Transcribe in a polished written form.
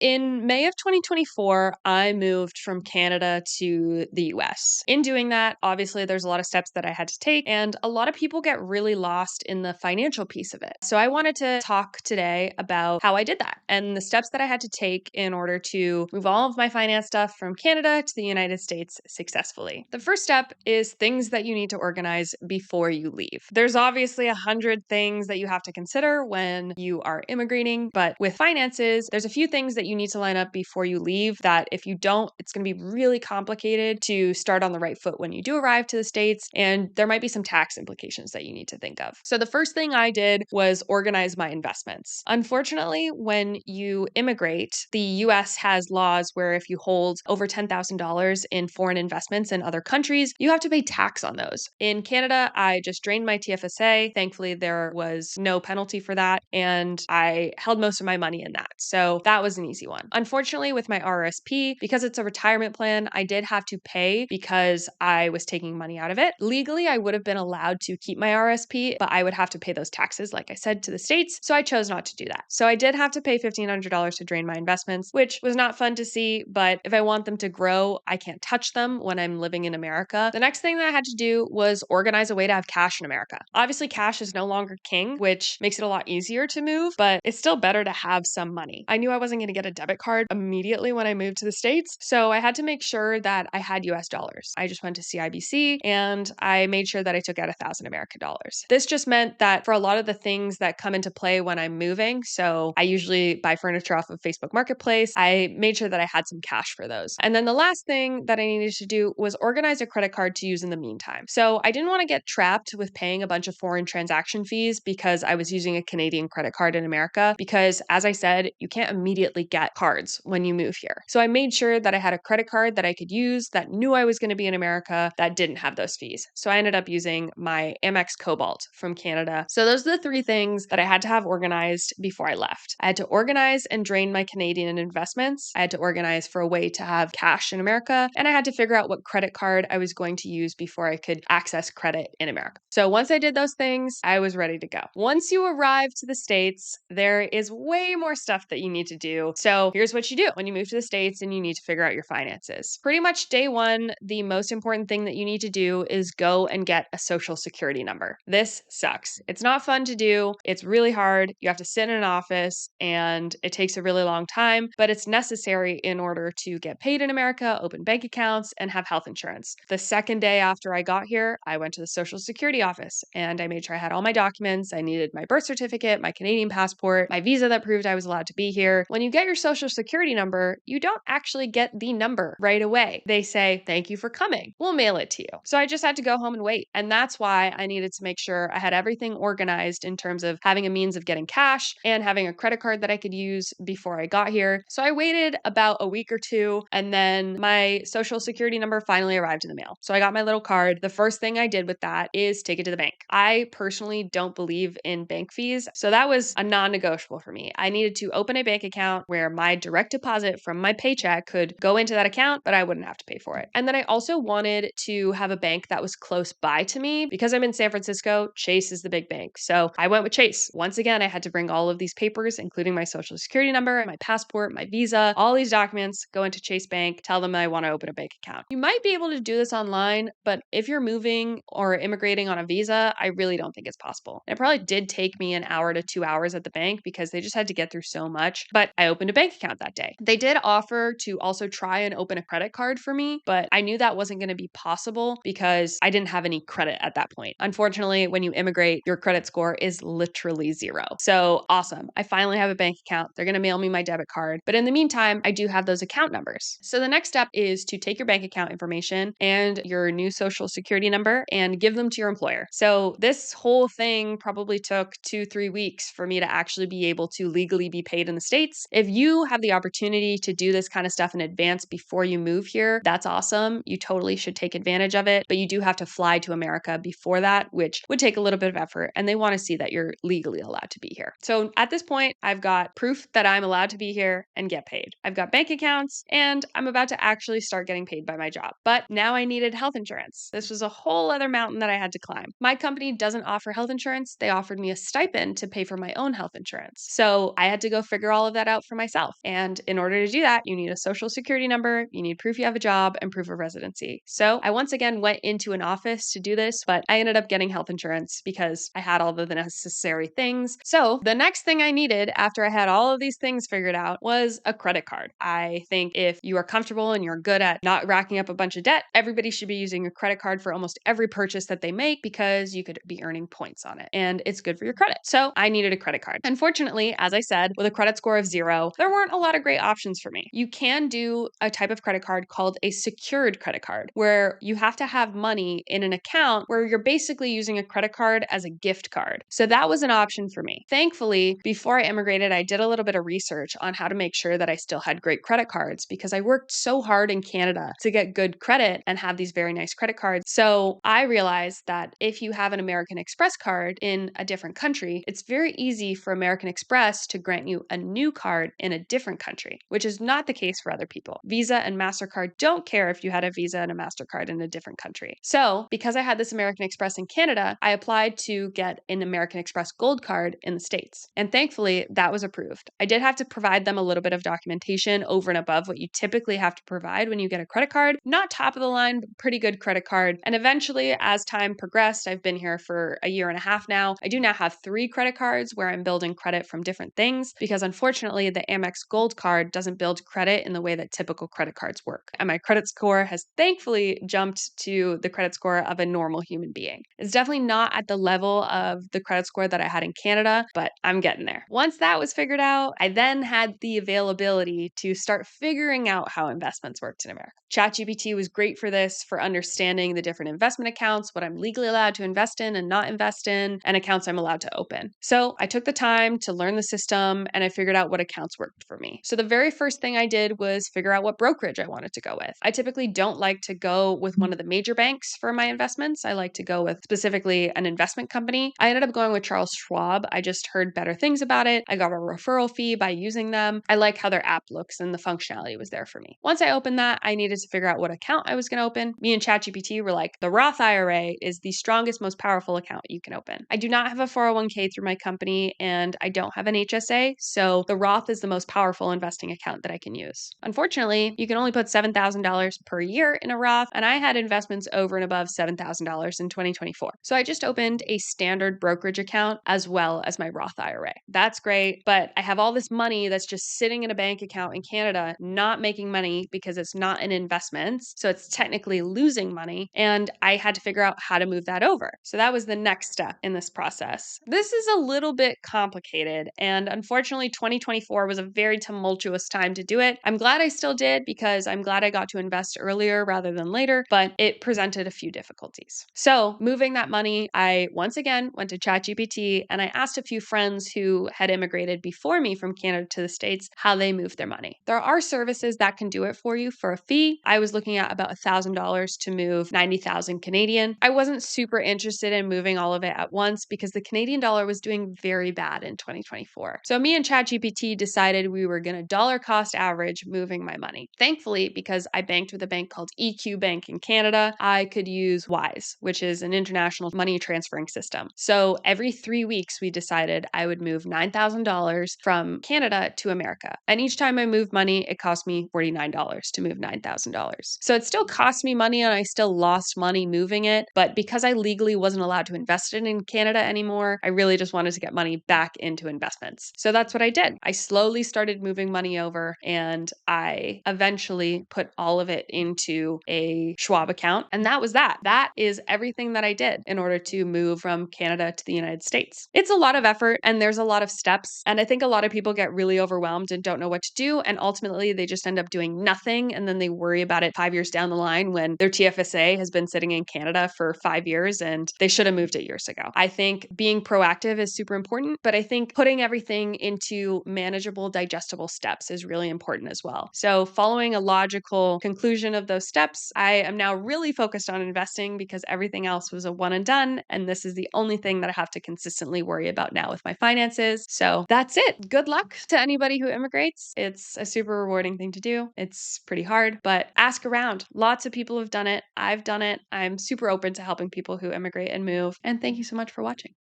In May of 2024, I moved from Canada to the US. In doing that, obviously, there's a lot of steps that I had to take, and a lot of people get really lost in the financial piece of it. So I wanted to talk today about how I did that and the steps that I had to take in order to move all of my finance stuff from Canada to the United States successfully. The first step is things that you need to organize before you leave. There's obviously 100 things that you have to consider when you are immigrating, but with finances, there's a few things that you need to line up before you leave that if you don't, it's going to be really complicated to start on the right foot when you do arrive to the States, and there might be some tax implications that you need to think of. So the first thing I did was organize my investments. Unfortunately, when you immigrate, the US has laws where if you hold over $10,000 in foreign investments in other countries, you have to pay tax on those. In Canada, I just drained my TFSA. Thankfully, there was no penalty for that, and I held most of my money in that. So that was an easy one. Unfortunately, with my RRSP, because it's a retirement plan, I did have to pay because I was taking money out of it. Legally, I would have been allowed to keep my RRSP, but I would have to pay those taxes, like I said, to the States. So I chose not to do that. So I did have to pay $1,500 to drain my investments, which was not fun to see, but if I want them to grow, I can't touch them when I'm living in America. The next thing that I had to do was organize a way to have cash in America. Obviously, cash is no longer king, which makes it a lot easier to move, but it's still better to have some money. I knew I wasn't going to get a debit card immediately when I moved to the States, so I had to make sure that I had US dollars. I just went to CIBC and I made sure that I took out 1,000 American dollars. This just meant that for a lot of the things that come into play when I'm moving, so I usually buy furniture off of Facebook Marketplace, I made sure that I had some cash for those. And then the last thing that I needed to do was organize a credit card to use in the meantime. So I didn't want to get trapped with paying a bunch of foreign transaction fees because I was using a Canadian credit card in America, because as I said, you can't immediately get cards when you move here. So I made sure that I had a credit card that I could use that knew I was going to be in America that didn't have those fees. So I ended up using my Amex Cobalt from Canada. So those are the three things that I had to have organized before I left. I had to organize and drain my Canadian investments. I had to organize for a way to have cash in America, and I had to figure out what credit card I was going to use before I could access credit in America. So once I did those things, I was ready to go. Once you arrive to the States, there is way more stuff that you need to do. So here's what you do when you move to the States and you need to figure out your finances. Pretty much day one, the most important thing that you need to do is go and get a social security number. This sucks. It's not fun to do. It's really hard. You have to sit in an office and it takes a really long time, but it's necessary in order to get paid in America, open bank accounts, and have health insurance. The second day after I got here, I went to the Social Security office and I made sure I had all my documents. I needed my birth certificate, my Canadian passport, my visa that proved I was allowed to be here. When you get your social security number, you don't actually get the number right away. They say, "Thank you for coming. We'll mail it to you." So I just had to go home and wait. And that's why I needed to make sure I had everything organized in terms of having a means of getting cash and having a credit card that I could use before I got here. So I waited about a week or two, and then my social security number finally arrived in the mail. So I got my little card. The first thing I did with that is take it to the bank. I personally don't believe in bank fees, so that was a non-negotiable for me. I needed to open a bank account where my direct deposit from my paycheck could go into that account, but I wouldn't have to pay for it. And then I also wanted to have a bank that was close by to me. Because I'm in San Francisco, Chase is the big bank. So I went with Chase. Once again, I had to bring all of these papers, including my social security number, my passport, my visa, all these documents, go into Chase Bank, tell them I want to open a bank account. You might be able to do this online, but if you're moving or immigrating on a visa, I really don't think it's possible. It probably did take me an hour to 2 hours at the bank because they just had to get through so much, but I opened a bank account that day. They did offer to also try and open a credit card for me, but I knew that wasn't going to be possible because I didn't have any credit at that point. Unfortunately, when you immigrate, your credit score is literally zero. So awesome. I finally have a bank account. They're going to mail me my debit card. But in the meantime, I do have those account numbers. So the next step is to take your bank account information and your new social security number and give them to your employer. So this whole thing probably took 2-3 weeks for me to actually be able to legally be paid in the States. If you have the opportunity to do this kind of stuff in advance before you move here, that's awesome. You totally should take advantage of it, but you do have to fly to America before that, which would take a little bit of effort, and they want to see that you're legally allowed to be here. So at this point, I've got proof that I'm allowed to be here and get paid. I've got bank accounts, and I'm about to actually start getting paid by my job. But now I needed health insurance. This was a whole other mountain that I had to climb. My company doesn't offer health insurance. They offered me a stipend to pay for my own health insurance. So I had to go figure all of that out for myself. myself. And in order to do that, you need a social security number, you need proof you have a job, and proof of residency. So I once again went into an office to do this, but I ended up getting health insurance because I had all of the necessary things. So the next thing I needed after I had all of these things figured out was a credit card. I think if you are comfortable and you're good at not racking up a bunch of debt, everybody should be using a credit card for almost every purchase that they make because you could be earning points on it and it's good for your credit. So I needed a credit card. Unfortunately, as I said, with a credit score of 0, there weren't a lot of great options for me. You can do a type of credit card called a secured credit card, where you have to have money in an account where you're basically using a credit card as a gift card. So that was an option for me. Thankfully, before I immigrated, I did a little bit of research on how to make sure that I still had great credit cards because I worked so hard in Canada to get good credit and have these very nice credit cards. So I realized that if you have an American Express card in a different country, it's very easy for American Express to grant you a new card in a different country, which is not the case for other people. Visa and MasterCard don't care if you had a Visa and a MasterCard in a different country. So because I had this American Express in Canada, I applied to get an American Express Gold card in the States. And thankfully, that was approved. I did have to provide them a little bit of documentation over and above what you typically have to provide when you get a credit card. Not top of the line, but pretty good credit card. And eventually, as time progressed, I've been here for a year and a half now. I do now have 3 credit cards where I'm building credit from different things because unfortunately, the Amex Gold card doesn't build credit in the way that typical credit cards work. And my credit score has thankfully jumped to the credit score of a normal human being. It's definitely not at the level of the credit score that I had in Canada, but I'm getting there. Once that was figured out, I then had the availability to start figuring out how investments worked in America. ChatGPT was great for this, for understanding the different investment accounts, what I'm legally allowed to invest in and not invest in, and accounts I'm allowed to open. So I took the time to learn the system and I figured out what accounts worked for me. So the very first thing I did was figure out what brokerage I wanted to go with. I typically don't like to go with one of the major banks for my investments. I like to go with specifically an investment company. I ended up going with Charles Schwab. I just heard better things about it. I got a referral fee by using them. I like how their app looks and the functionality was there for me. Once I opened that, I needed to figure out what account I was going to open. Me and ChatGPT were like, the Roth IRA is the strongest, most powerful account you can open. I do not have a 401k through my company and I don't have an HSA, so the Roth is the most powerful investing account that I can use. Unfortunately, you can only put $7,000 per year in a Roth, and I had investments over and above $7,000 in 2024. So I just opened a standard brokerage account as well as my Roth IRA. That's great, but I have all this money that's just sitting in a bank account in Canada, not making money because it's not in investments. So it's technically losing money, and I had to figure out how to move that over. So that was the next step in this process. This is a little bit complicated, and unfortunately, 2024 was a very tumultuous time to do it. I'm glad I still did because I'm glad I got to invest earlier rather than later, but it presented a few difficulties. So moving that money, I once again went to ChatGPT and I asked a few friends who had immigrated before me from Canada to the States how they moved their money. There are services that can do it for you for a fee. I was looking at about $1,000 to move 90,000 Canadian. I wasn't super interested in moving all of it at once because the Canadian dollar was doing very bad in 2024. So me and ChatGPT decided we were going to dollar cost average moving my money. Thankfully, because I banked with a bank called EQ Bank in Canada, I could use Wise, which is an international money transferring system. So every 3 weeks, we decided I would move $9,000 from Canada to America. And each time I moved money, it cost me $49 to move $9,000. So it still cost me money and I still lost money moving it. But because I legally wasn't allowed to invest it in Canada anymore, I really just wanted to get money back into investments. So that's what I did. I slowly started moving money over and I eventually put all of it into a Schwab account. And that was that. That is everything that I did in order to move from Canada to the United States. It's a lot of effort and there's a lot of steps. And I think a lot of people get really overwhelmed and don't know what to do. And ultimately, they just end up doing nothing. And then they worry about it 5 years down the line when their TFSA has been sitting in Canada for 5 years and they should have moved it years ago. I think being proactive is super important, but I think putting everything into manageable, digestible steps is really important as well. So following a logical conclusion of those steps, I am now really focused on investing because everything else was a one and done. And this is the only thing that I have to consistently worry about now with my finances. So that's it. Good luck to anybody who immigrates. It's a super rewarding thing to do. It's pretty hard, but ask around. Lots of people have done it. I've done it. I'm super open to helping people who immigrate and move. And thank you so much for watching.